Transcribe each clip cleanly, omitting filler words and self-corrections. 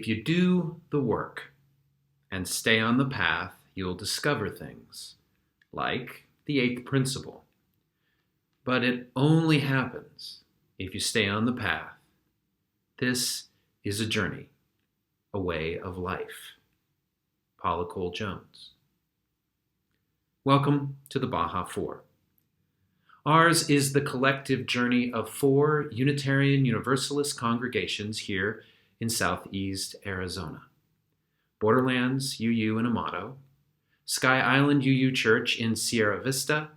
If you do the work and stay on the path, you'll discover things like the eighth principle. But it only happens if you stay on the path. This is a journey, a way of life. Paula Cole-Jones. Welcome to the Baja 4. Ours is the collective journey of 4 Unitarian Universalist congregations here in Southeast Arizona. Borderlands UU in Amado, Sky Island UU Church in Sierra Vista,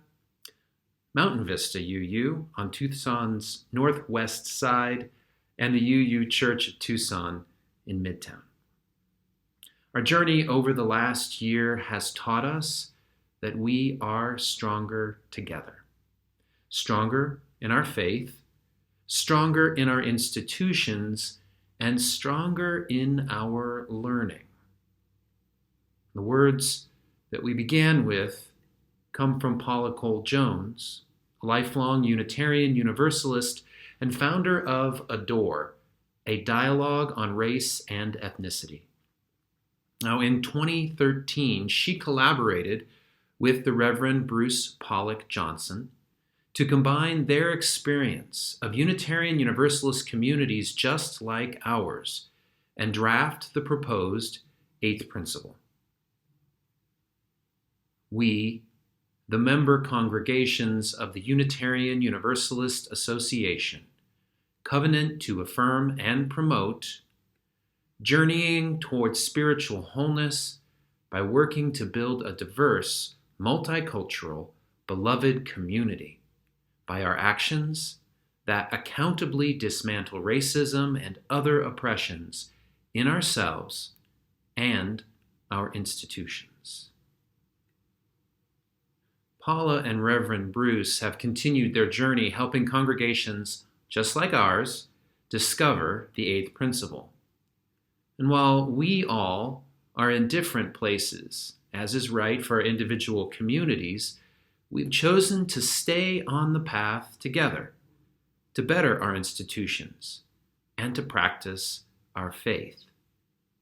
Mountain Vista UU on Tucson's northwest side, and the UU Church of Tucson in Midtown. Our journey over the last year has taught us that we are stronger together. Stronger in our faith, stronger in our institutions, and stronger in our learning. The words that we began with come from Paula Cole-Jones, a lifelong Unitarian Universalist and founder of Adore, a dialogue on race and ethnicity. Now, in 2013, she collaborated with the Reverend Bruce Pollock Johnson to combine their experience of Unitarian Universalist communities just like ours and draft the proposed eighth principle. We, the member congregations of the Unitarian Universalist Association, covenant to affirm and promote, journeying towards spiritual wholeness by working to build a diverse, multicultural, beloved community by our actions that accountably dismantle racism and other oppressions in ourselves and our institutions. Paula and Reverend Bruce have continued their journey helping congregations just like ours discover the eighth principle. And while we all are in different places, as is right for our individual communities, we've chosen to stay on the path together, to better our institutions, and to practice our faith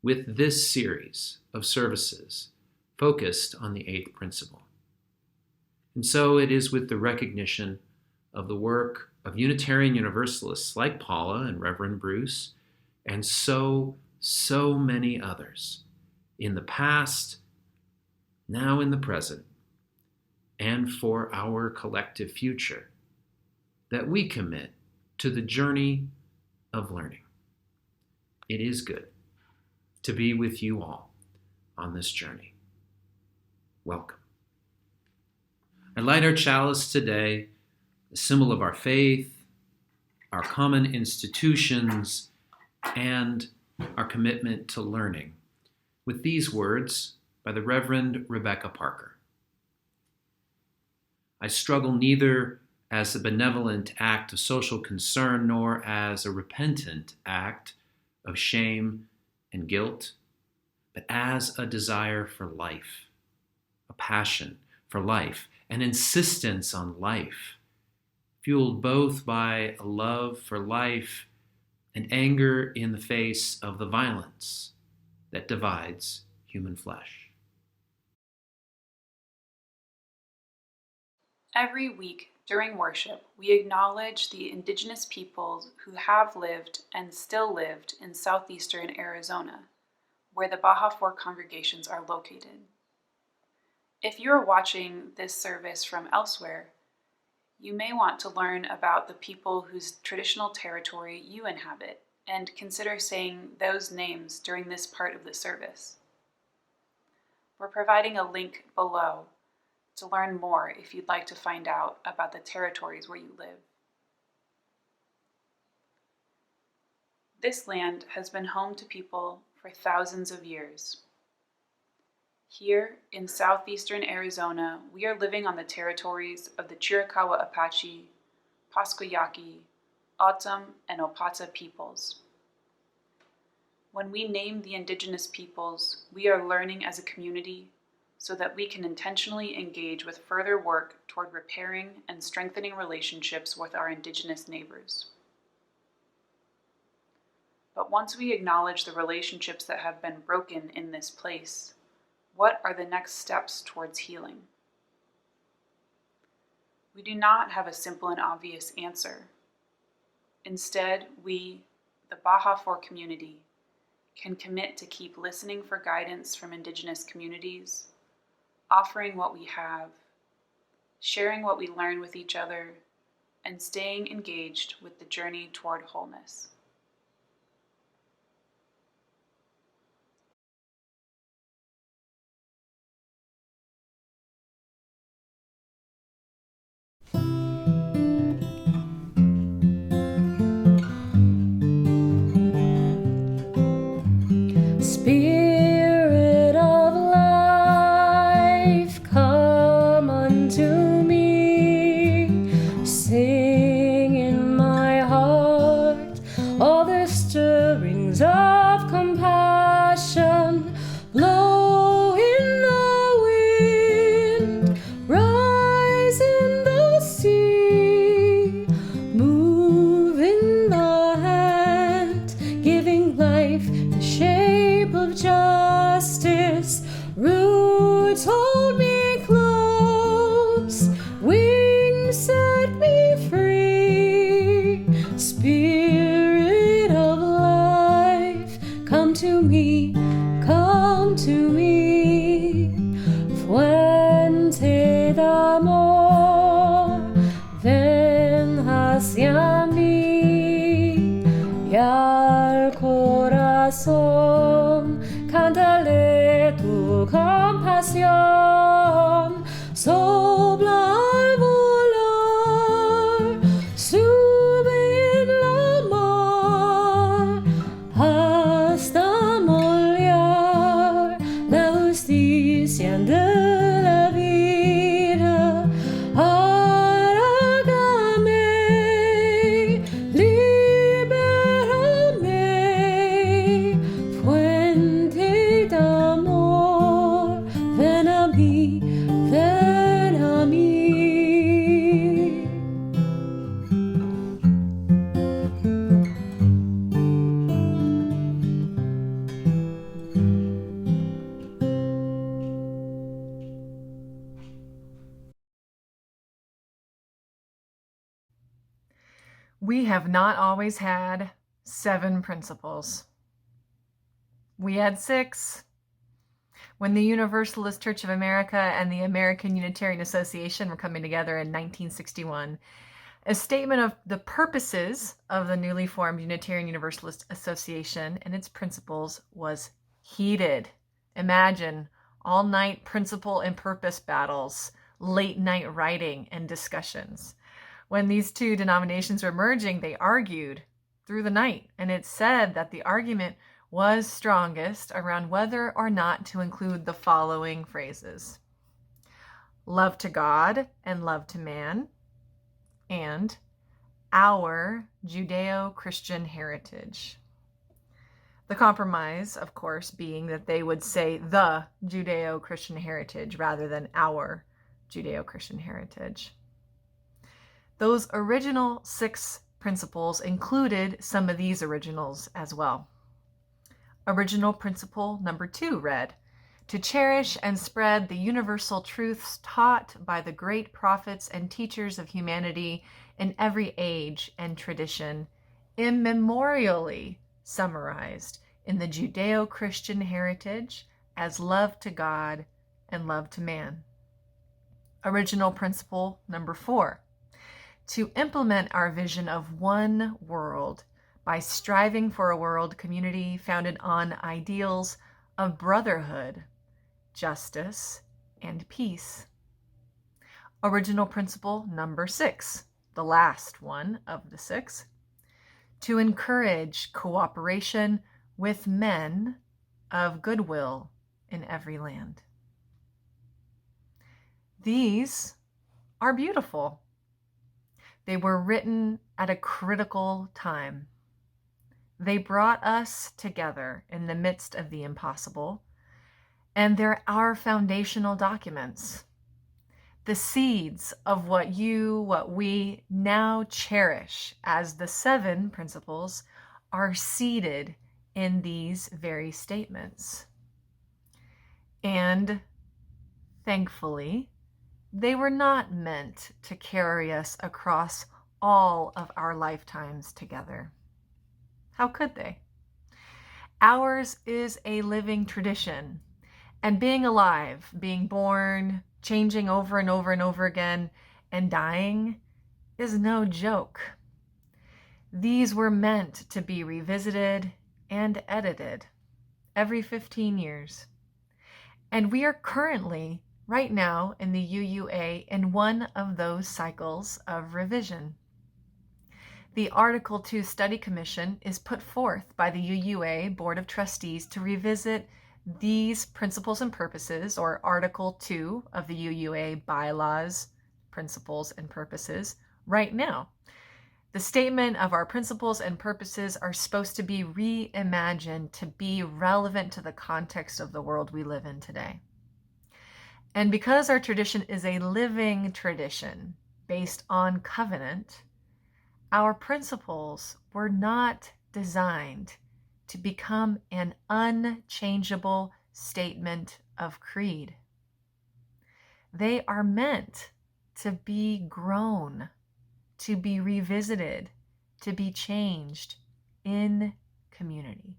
with this series of services focused on the eighth principle. And so it is with the recognition of the work of Unitarian Universalists like Paula and Reverend Bruce, and so many others in the past, now in the present, and for our collective future, that we commit to the journey of learning. It is good to be with you all on this journey. Welcome. I light our chalice today, the symbol of our faith, our common institutions, and our commitment to learning, with these words by the Reverend Rebecca Parker. I struggle neither as a benevolent act of social concern nor as a repentant act of shame and guilt, but as a desire for life, a passion for life, an insistence on life, fueled both by a love for life and anger in the face of the violence that divides human flesh. Every week during worship, we acknowledge the Indigenous peoples who have lived and still lived in southeastern Arizona, where the Baja 4 congregations are located. If you're watching this service from elsewhere, you may want to learn about the people whose traditional territory you inhabit and consider saying those names during this part of the service. We're providing a link below to learn more if you'd like to find out about the territories where you live. This land has been home to people for thousands of years. Here in southeastern Arizona, we are living on the territories of the Chiricahua Apache, Pasquayaqui, O'odham, and Opata peoples. When we name the indigenous peoples, we are learning as a community so that we can intentionally engage with further work toward repairing and strengthening relationships with our indigenous neighbors. But once we acknowledge the relationships that have been broken in this place, what are the next steps towards healing? We do not have a simple and obvious answer. Instead, we, the Baja 4 community, can commit to keep listening for guidance from Indigenous communities, offering what we have, sharing what we learn with each other, and staying engaged with the journey toward wholeness. Spirit of life, come unto me. Sing in my heart all the stirrings of compassion. Blow in the wind, rise in the sea, move in the hand, giving life the shape of justice. Roots hold me close, wings set me free. Spirit of life, come to me, come to me. Fuente de amor, ven hacia mí y al corazón cántale tu compasión. Sopla al volar, sube en la mar, hasta moldear la justicia de la vida. Hágame, libérame, fuente de amor, ven a mí, ven a mí. We have not always had 7 principles. We had 6. When the Universalist Church of America and the American Unitarian Association were coming together in 1961, a statement of the purposes of the newly formed Unitarian Universalist Association and its principles was heated. Imagine all-night principle and purpose battles, late-night writing and discussions. When these two denominations were merging, they argued through the night, and it's said that the argument was strongest around whether or not to include the following phrases: love to God and love to man, and our Judeo-Christian heritage. The compromise, of course, being that they would say the Judeo-Christian heritage rather than our Judeo-Christian heritage. Those original 6 principles included some of these originals as well. Original principle number 2 read, to cherish and spread the universal truths taught by the great prophets and teachers of humanity in every age and tradition, immemorially summarized in the Judeo-Christian heritage as love to God and love to man. Original principle number 4, to implement our vision of one world by striving for a world community founded on ideals of brotherhood, justice, and peace. Original principle number 6, the last one of the 6, to encourage cooperation with men of goodwill in every land. These are beautiful. They were written at a critical time. They brought us together in the midst of the impossible, and they're our foundational documents. The seeds of what we now cherish as the 7 principles are seated in these very statements. And thankfully, they were not meant to carry us across all of our lifetimes together. How could they? Ours is a living tradition, and being alive, being born, changing over and over and over again, and dying is no joke. These were meant to be revisited and edited every 15 years. And we are currently, right now, in the UUA in one of those cycles of revision. The Article 2 Study Commission is put forth by the UUA Board of Trustees to revisit these principles and purposes, or Article 2 of the UUA bylaws, principles and purposes, right now. The statement of our principles and purposes are supposed to be reimagined to be relevant to the context of the world we live in today. And because our tradition is a living tradition based on covenant, our principles were not designed to become an unchangeable statement of creed. They are meant to be grown, to be revisited, to be changed in community.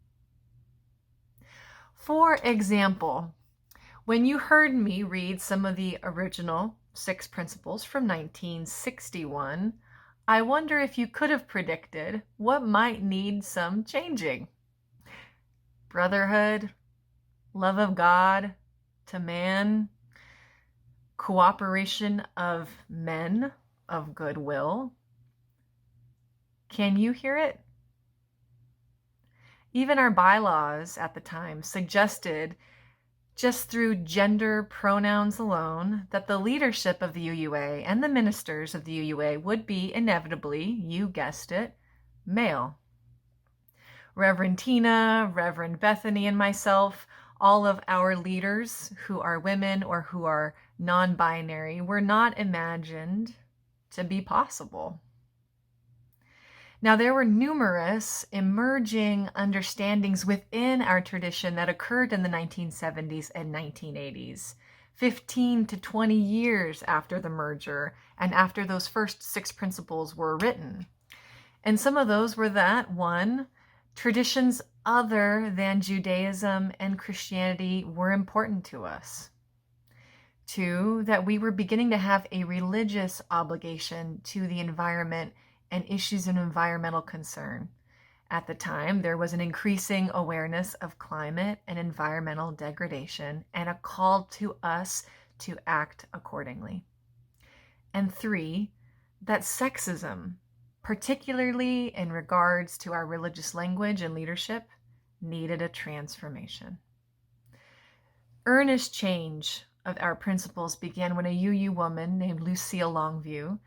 For example, when you heard me read some of the original 6 principles from 1961, I wonder if you could have predicted what might need some changing. Brotherhood, love of God to man, cooperation of men of goodwill. Can you hear it? Even our bylaws at the time suggested, just through gender pronouns alone, that the leadership of the UUA and the ministers of the UUA would be inevitably, you guessed it, male. Reverend Tina, Reverend Bethany, and myself, all of our leaders who are women or who are non-binary, were not imagined to be possible. Now, there were numerous emerging understandings within our tradition that occurred in the 1970s and 1980s, 15 to 20 years after the merger and after those first 6 principles were written. And some of those were that, 1, traditions other than Judaism and Christianity were important to us. 2, that we were beginning to have a religious obligation to the environment and issues of environmental concern. At the time, there was an increasing awareness of climate and environmental degradation and a call to us to act accordingly. And 3, that sexism, particularly in regards to our religious language and leadership, needed a transformation. Earnest change of our principles began when a UU woman named Lucille Longview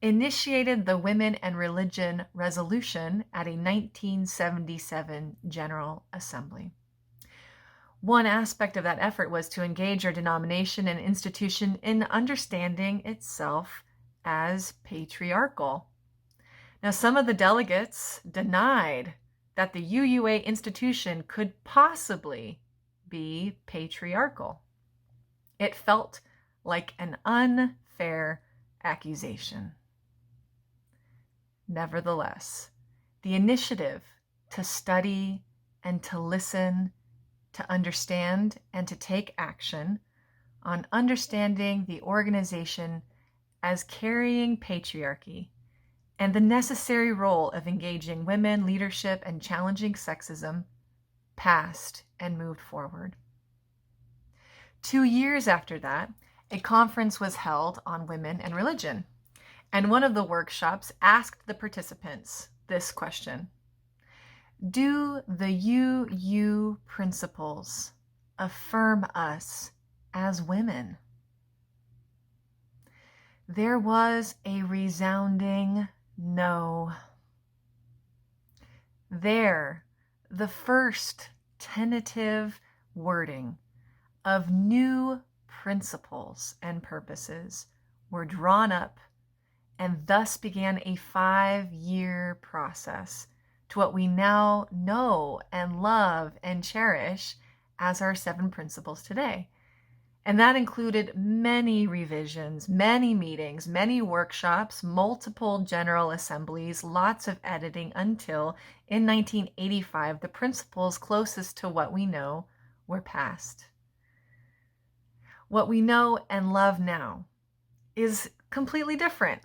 initiated the Women and Religion Resolution at a 1977 General Assembly. One aspect of that effort was to engage our denomination and institution in understanding itself as patriarchal. Now, some of the delegates denied that the UUA institution could possibly be patriarchal. It felt like an unfair accusation. Nevertheless, the initiative to study and to listen, to understand and to take action on understanding the organization as carrying patriarchy and the necessary role of engaging women leadership and challenging sexism passed and moved forward. 2 years after that, a conference was held on women and religion, and one of the workshops asked the participants this question: do the UU principles affirm us as women? There was a resounding no. There, the first tentative wording of new principles and purposes were drawn up, and thus began a 5-year process to what we now know and love and cherish as our 7 principles today. And that included many revisions, many meetings, many workshops, multiple general assemblies, lots of editing until in 1985, the principles closest to what we know were passed. What we know and love now is completely different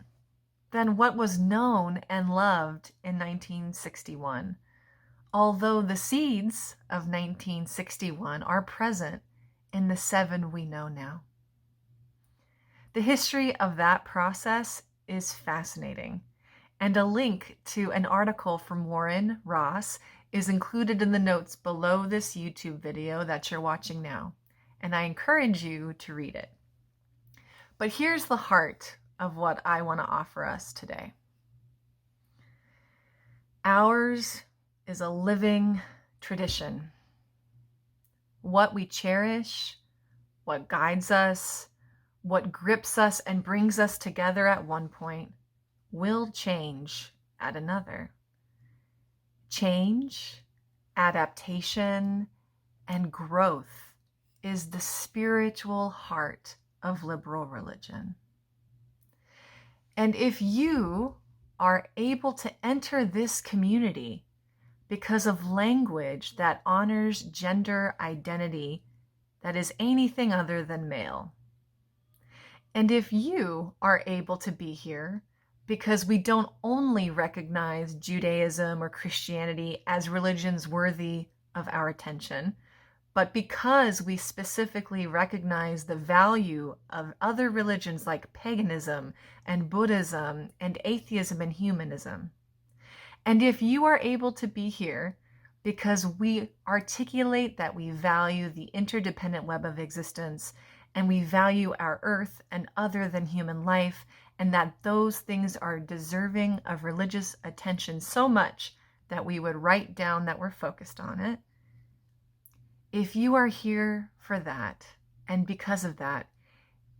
than what was known and loved in 1961, although the seeds of 1961 are present in the 7 we know now. The history of that process is fascinating, and a link to an article from Warren Ross is included in the notes below this YouTube video that you're watching now, and I encourage you to read it. But here's the heart of what I want to offer us today. Ours is a living tradition. What we cherish, what guides us, what grips us and brings us together at one point will change at another. Change, adaptation, and growth is the spiritual heart of liberal religion. And if you are able to enter this community because of language that honors gender identity that is anything other than male. And if you are able to be here because we don't only recognize Judaism or Christianity as religions worthy of our attention, but because we specifically recognize the value of other religions like paganism and Buddhism and atheism and humanism. And if you are able to be here because we articulate that we value the interdependent web of existence and we value our earth and other than human life, and that those things are deserving of religious attention so much that we would write down that we're focused on it. If you are here for that, and because of that,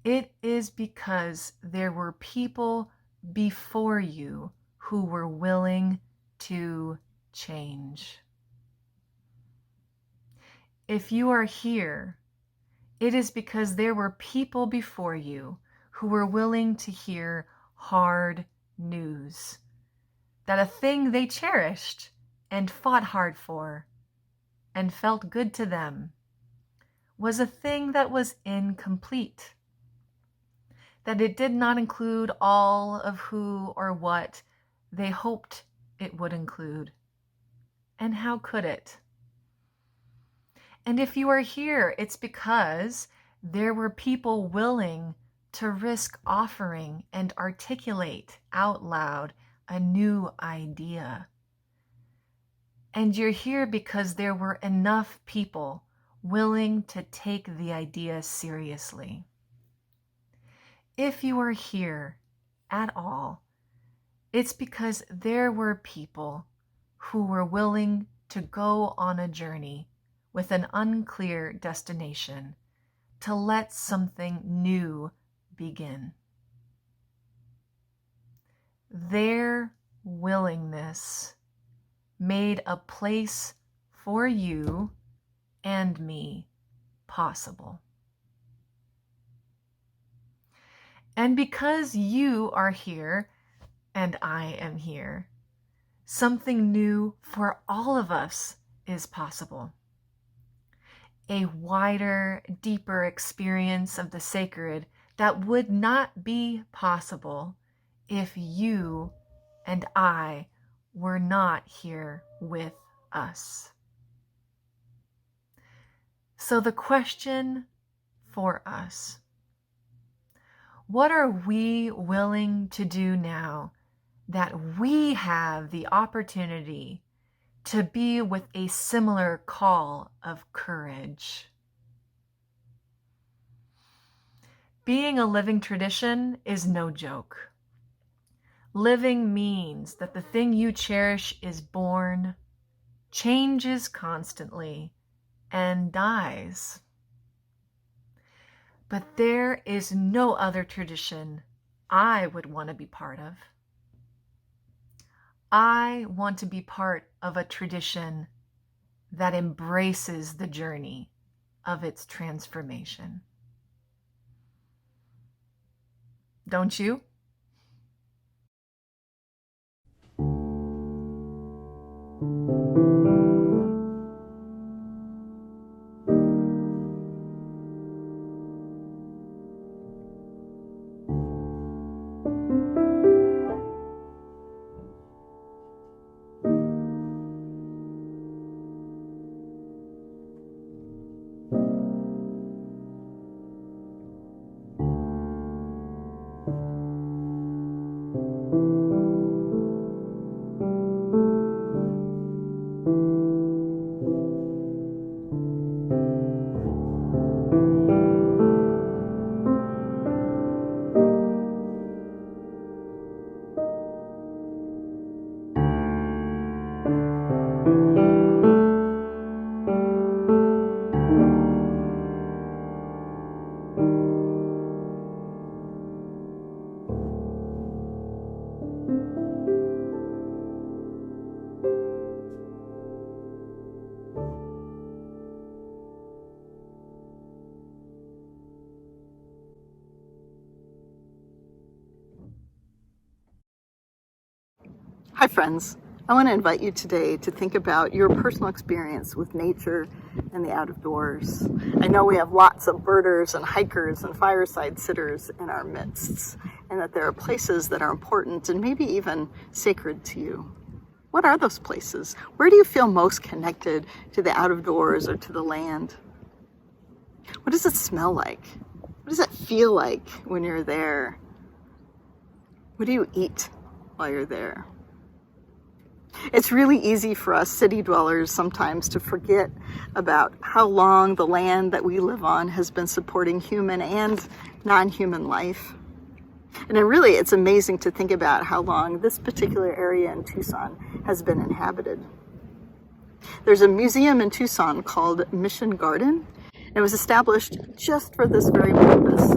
it is because there were people before you who were willing to change. If you are here, it is because there were people before you who were willing to hear hard news, that a thing they cherished and fought hard for and felt good to them was a thing that was incomplete, that it did not include all of who or what they hoped it would include. And how could it? And if you are here, it's because there were people willing to risk offering and articulate out loud a new idea. And you're here because there were enough people willing to take the idea seriously. If you are here at all, it's because there were people who were willing to go on a journey with an unclear destination to let something new begin. Their willingness made a place for you and me possible. And because you are here and I am here, something new for all of us is possible. A wider, deeper experience of the sacred that would not be possible if you and I were not here with us. So the question for us, what are we willing to do now that we have the opportunity to be with a similar call of courage? Being a living tradition is no joke. Living means that the thing you cherish is born, changes constantly, and dies. But there is no other tradition I would want to be part of. I want to be part of a tradition that embraces the journey of its transformation. Don't you? Hi friends, I want to invite you today to think about your personal experience with nature and the out of doors. I know we have lots of birders and hikers and fireside sitters in our midst, and that there are places that are important and maybe even sacred to you. What are those places? Where do you feel most connected to the out of doors or to the land? What does it smell like? What does it feel like when you're there? What do you eat while you're there? It's really easy for us city dwellers sometimes to forget about how long the land that we live on has been supporting human and non-human life. And it's amazing to think about how long this particular area in Tucson has been inhabited. There's a museum in Tucson called Mission Garden, and it was established just for this very purpose.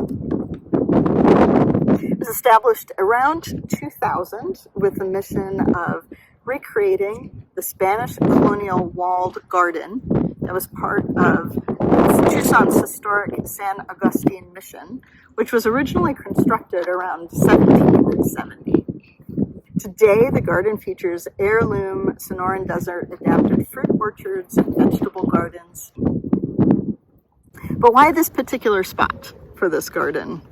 It was established around 2000 with the mission of recreating the Spanish colonial walled garden that was part of Tucson's historic San Agustin mission, which was originally constructed around 1770. Today, the garden features heirloom Sonoran Desert adapted fruit orchards and vegetable gardens. But why this particular spot for this garden?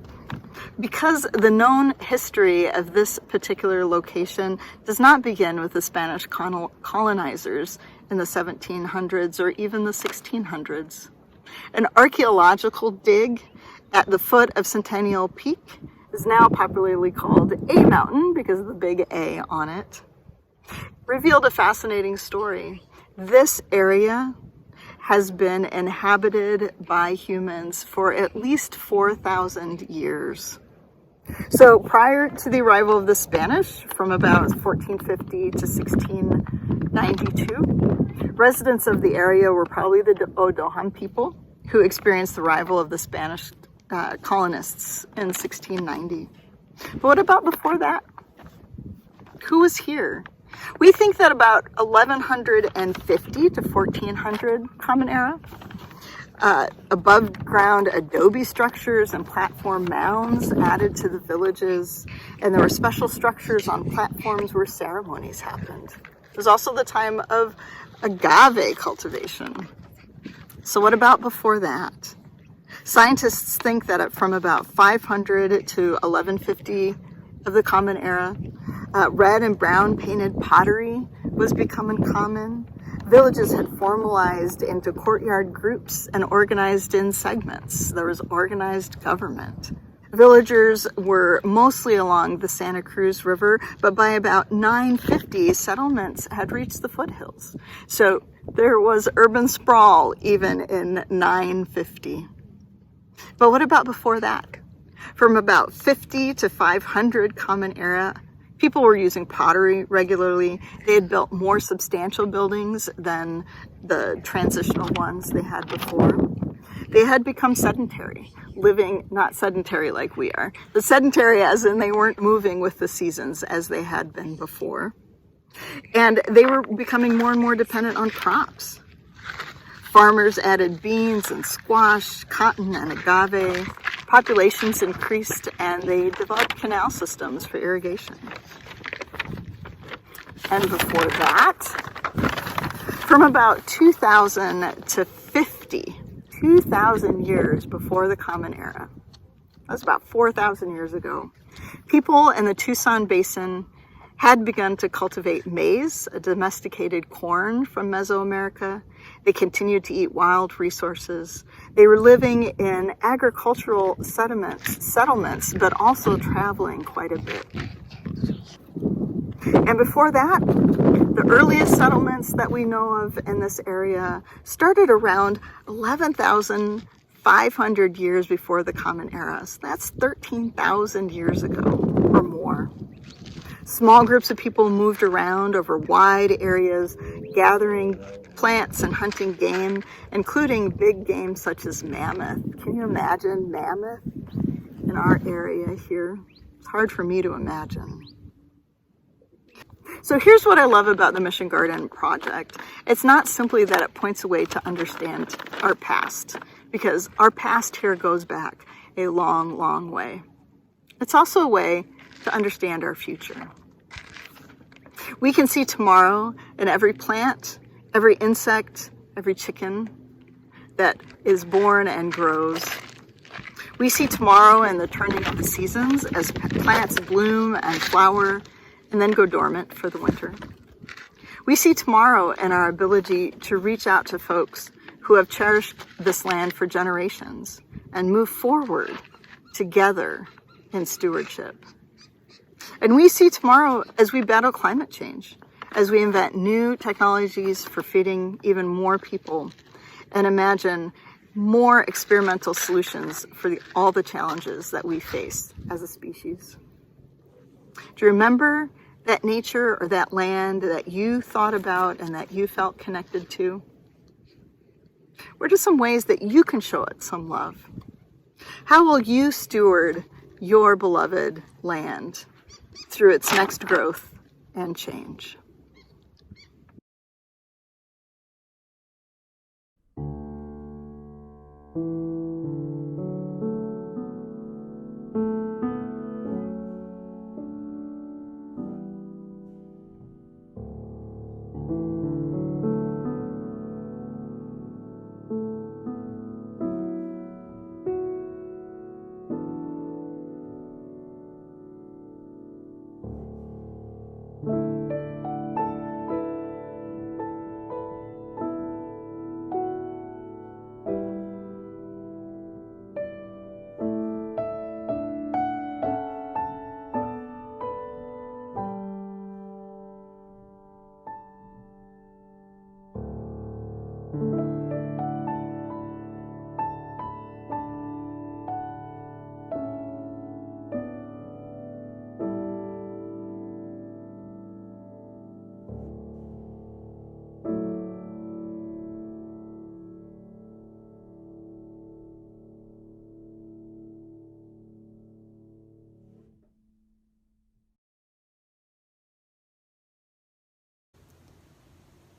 Because the known history of this particular location does not begin with the Spanish colonizers in the 1700s or even the 1600s. An archaeological dig at the foot of Centennial Peak is now popularly called A Mountain because of the big A on it, revealed a fascinating story. This area has been inhabited by humans for at least 4,000 years. So prior to the arrival of the Spanish, from about 1450 to 1692, residents of the area were probably the Odohan people who experienced the arrival of the Spanish colonists in 1690. But what about before that? Who was here? We think that about 1150 to 1400 Common Era, above ground adobe structures and platform mounds added to the villages, and there were special structures on platforms where ceremonies happened. It was also the time of agave cultivation. So what about before that? Scientists think that from about 500 to 1150 of the Common Era, red and brown painted pottery was becoming common. Villages had formalized into courtyard groups and organized in segments. There was organized government. Villagers were mostly along the Santa Cruz River, but by about 950, settlements had reached the foothills. So there was urban sprawl even in 950. But what about before that? From about 50 to 500 Common Era, people were using pottery regularly. They had built more substantial buildings than the transitional ones they had before. They had become sedentary, living not sedentary like we are, but sedentary as in they weren't moving with the seasons as they had been before. And they were becoming more and more dependent on crops. Farmers added beans and squash, cotton and agave. Populations increased and they developed canal systems for irrigation. And before that, from about 2000 to 2,000 years before the Common Era, that's about 4,000 years ago, people in the Tucson Basin had begun to cultivate maize, a domesticated corn from Mesoamerica. They continued to eat wild resources. They were living in agricultural settlements, but also traveling quite a bit. And before that, the earliest settlements that we know of in this area started around 11,500 years before the Common Era. So that's 13,000 years ago or more. Small groups of people moved around over wide areas, gathering plants and hunting game, including big game such as mammoth. Can you imagine mammoth in our area here? It's hard for me to imagine. So here's what I love about the Mission Garden Project. It's not simply that it points a way to understand our past, because our past here goes back a long, long way. It's also a way to understand our future. We can see tomorrow in every plant, every insect, every chicken that is born and grows. We see tomorrow in the turning of the seasons as plants bloom and flower and then go dormant for the winter. We see tomorrow in our ability to reach out to folks who have cherished this land for generations and move forward together in stewardship. And we see tomorrow as we battle climate change, as we invent new technologies for feeding even more people and imagine more experimental solutions for all the challenges that we face as a species. Do you remember that nature or that land that you thought about and that you felt connected to? What are some ways that you can show it some love? How will you steward your beloved land through its next growth and change?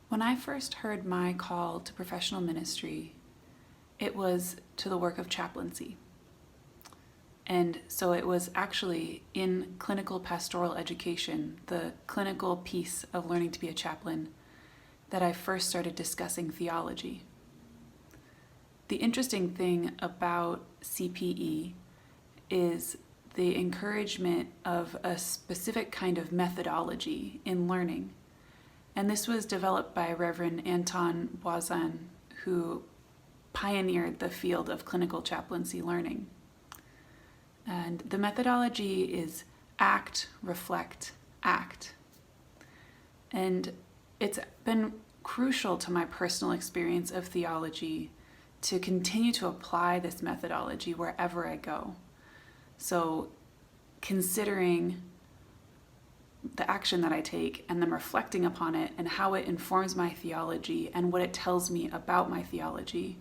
When I first heard my call to professional ministry, it was to the work of chaplaincy. And so it was actually in clinical pastoral education, the clinical piece of learning to be a chaplain, that I first started discussing theology. The interesting thing about CPE is the encouragement of a specific kind of methodology in learning. And this was developed by Reverend Anton Boisan, who pioneered the field of clinical chaplaincy learning. And the methodology is act, reflect, act. And it's been crucial to my personal experience of theology to continue to apply this methodology wherever I go. So considering the action that I take and then reflecting upon it and how it informs my theology and what it tells me about my theology.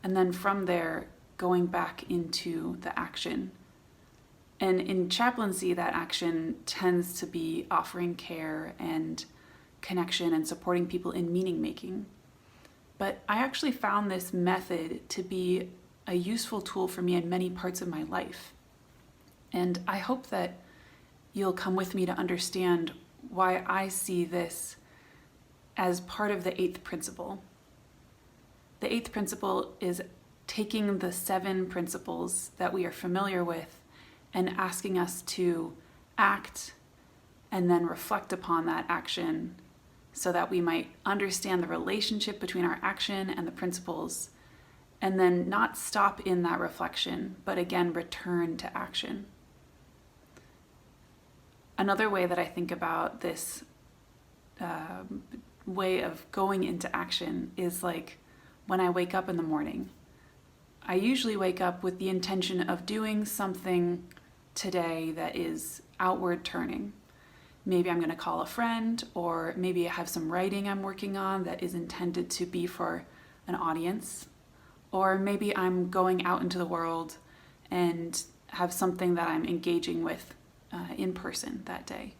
And then from there, going back into the action. And in chaplaincy, that action tends to be offering care and connection and supporting people in meaning making. But I actually found this method to be a useful tool for me in many parts of my life. And I hope that you'll come with me to understand why I see this as part of the 8th principle. The 8th principle is taking the 7 principles that we are familiar with and asking us to act and then reflect upon that action so that we might understand the relationship between our action and the principles, and then not stop in that reflection, but again return to action. Another way that I think about this way of going into action is like when I wake up in the morning. I usually wake up with the intention of doing something today that is outward turning. Maybe I'm going to call a friend, or maybe I have some writing I'm working on that is intended to be for an audience, or maybe I'm going out into the world and have something that I'm engaging with in person that day.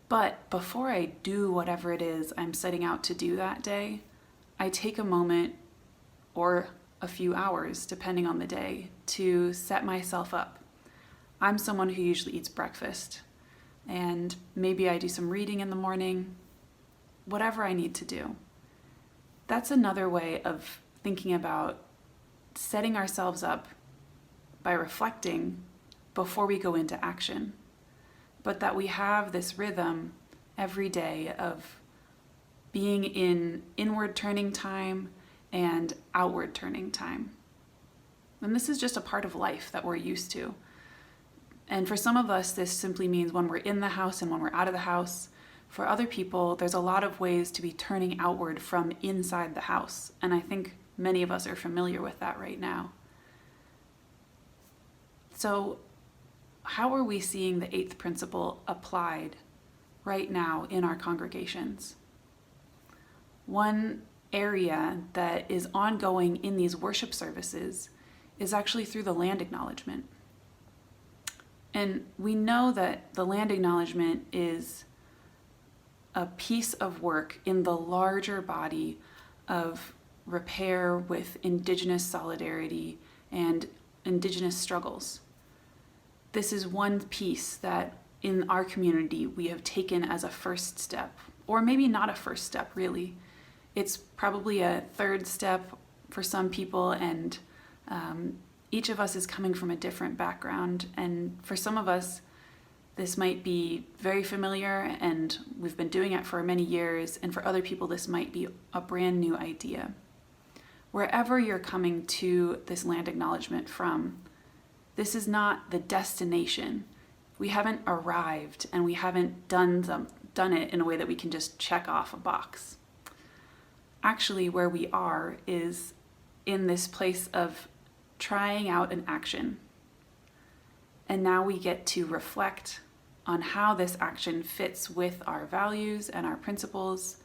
But before I do whatever it is I'm setting out to do that day, I take a moment or a few hours, depending on the day, to set myself up. I'm someone who usually eats breakfast, and maybe I do some reading in the morning, whatever I need to do. That's another way of thinking about setting ourselves up by reflecting before we go into action, but that we have this rhythm every day of being in inward turning time and outward turning time. And this is just a part of life that we're used to. And for some of us, this simply means when we're in the house and when we're out of the house. For other people, there's a lot of ways to be turning outward from inside the house. And I think many of us are familiar with that right now. So how are we seeing the 8th principle applied right now in our congregations? One area that is ongoing in these worship services is actually through the land acknowledgement. And we know that the land acknowledgement is a piece of work in the larger body of repair with Indigenous solidarity and Indigenous struggles. This is one piece that in our community we have taken as a first step, or maybe not a first step really. It's probably a 3rd step for some people, and each of us is coming from a different background. And for some of us, this might be very familiar and we've been doing it for many years. And for other people, this might be a brand new idea. Wherever you're coming to this land acknowledgement from, this is not the destination. We haven't arrived and we haven't done it in a way that we can just check off a box. Actually, where we are is in this place of trying out an action. And now we get to reflect on how this action fits with our values and our principles.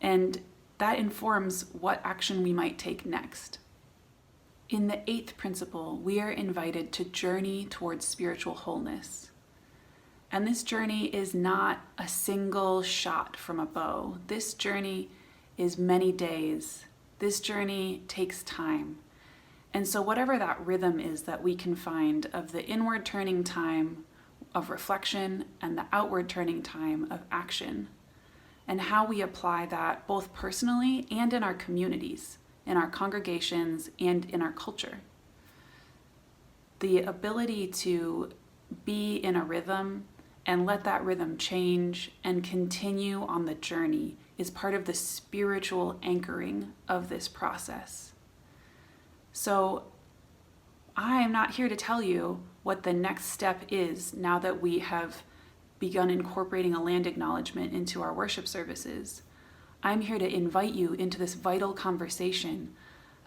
And that informs what action we might take next. In the 8th principle, we are invited to journey towards spiritual wholeness. And this journey is not a single shot from a bow. This journey is many days. This journey takes time. And so whatever that rhythm is that we can find of the inward turning time of reflection and the outward turning time of action, and how we apply that both personally and in our communities, in our congregations, and in our culture. The ability to be in a rhythm and let that rhythm change and continue on the journey is part of the spiritual anchoring of this process. So I am not here to tell you what the next step is now that we have begun incorporating a land acknowledgement into our worship services. I'm here to invite you into this vital conversation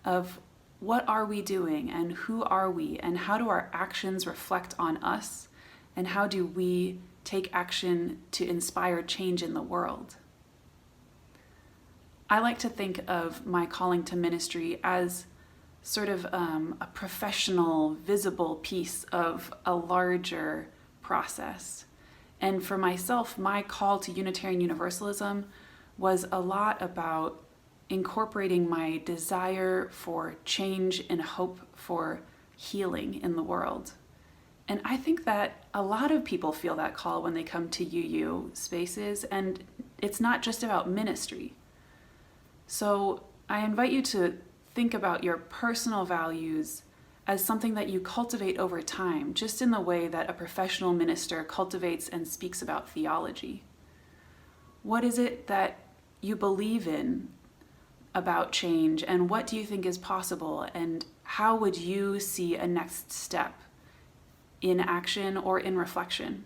of what are we doing and who are we and how do our actions reflect on us and how do we take action to inspire change in the world. I like to think of my calling to ministry as sort of a professional, visible piece of a larger process. And for myself, my call to Unitarian Universalism was a lot about incorporating my desire for change and hope for healing in the world. And I think that a lot of people feel that call when they come to UU spaces, and it's not just about ministry. So I invite you to think about your personal values as something that you cultivate over time, just in the way that a professional minister cultivates and speaks about theology. What is it that you believe in about change, and what do you think is possible, and how would you see a next step in action or in reflection?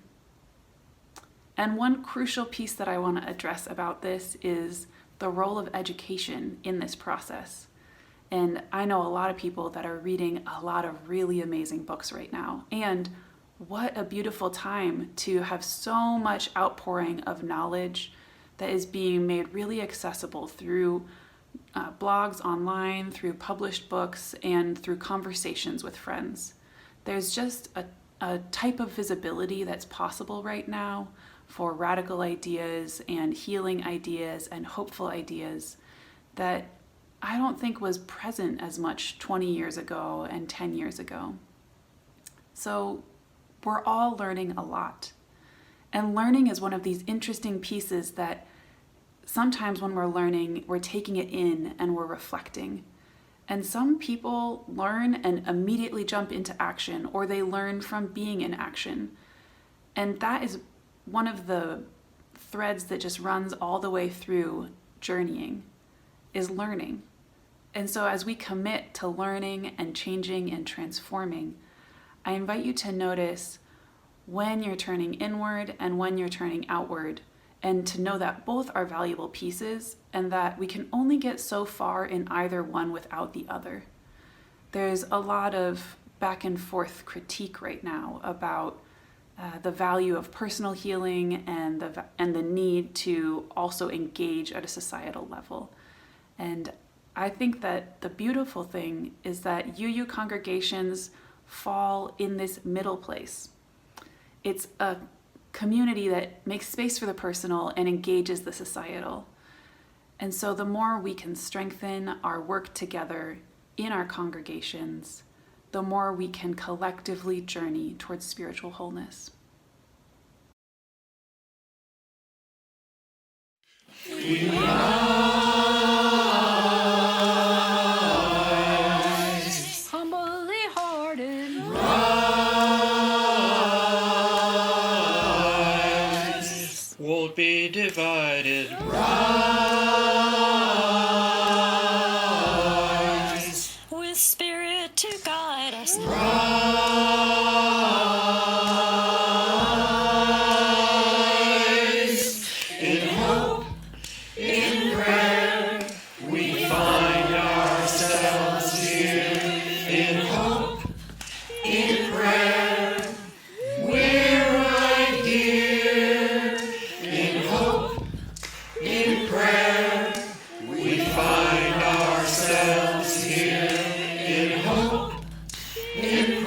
And one crucial piece that I want to address about this is the role of education in this process. And I know a lot of people that are reading a lot of really amazing books right now. And what a beautiful time to have so much outpouring of knowledge that is being made really accessible through blogs online, through published books, and through conversations with friends. There's just a type of visibility that's possible right now for radical ideas and healing ideas and hopeful ideas that I don't think was present as much 20 years ago and 10 years ago. So we're all learning a lot. And learning is one of these interesting pieces that sometimes when we're learning, we're taking it in and we're reflecting. And some people learn and immediately jump into action, or they learn from being in action. And that is one of the threads that just runs all the way through journeying, is learning. And so as we commit to learning and changing and transforming, I invite you to notice when you're turning inward and when you're turning outward, and to know that both are valuable pieces and that we can only get so far in either one without the other. There's a lot of back and forth critique right now about the value of personal healing and the need to also engage at a societal level. And I think that the beautiful thing is that UU congregations fall in this middle place. It's a community that makes space for the personal and engages the societal. And so the more we can strengthen our work together in our congregations, the more we can collectively journey towards spiritual wholeness. We rise, Humbly hearted, rise, won't be divided. Rise, with spirit to guide us. rise, in hope, in prayer, we find ourselves here. In hope, in prayer, we're right here. In hope, in prayer, we find ourselves here. In hope, in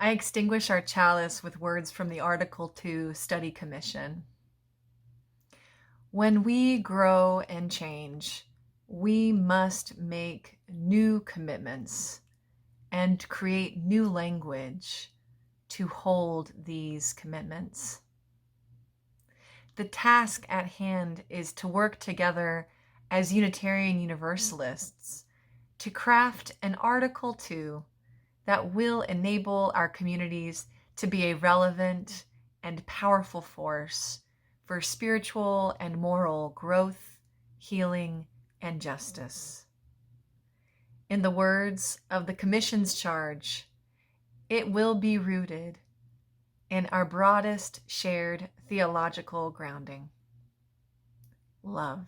I extinguish our chalice with words from the Article 2 Study Commission. When we grow and change, we must make new commitments and create new language to hold these commitments. The task at hand is to work together as Unitarian Universalists to craft an Article 2 that will enable our communities to be a relevant and powerful force for spiritual and moral growth, healing, and justice. In the words of the Commission's charge, it will be rooted in our broadest shared theological grounding: love.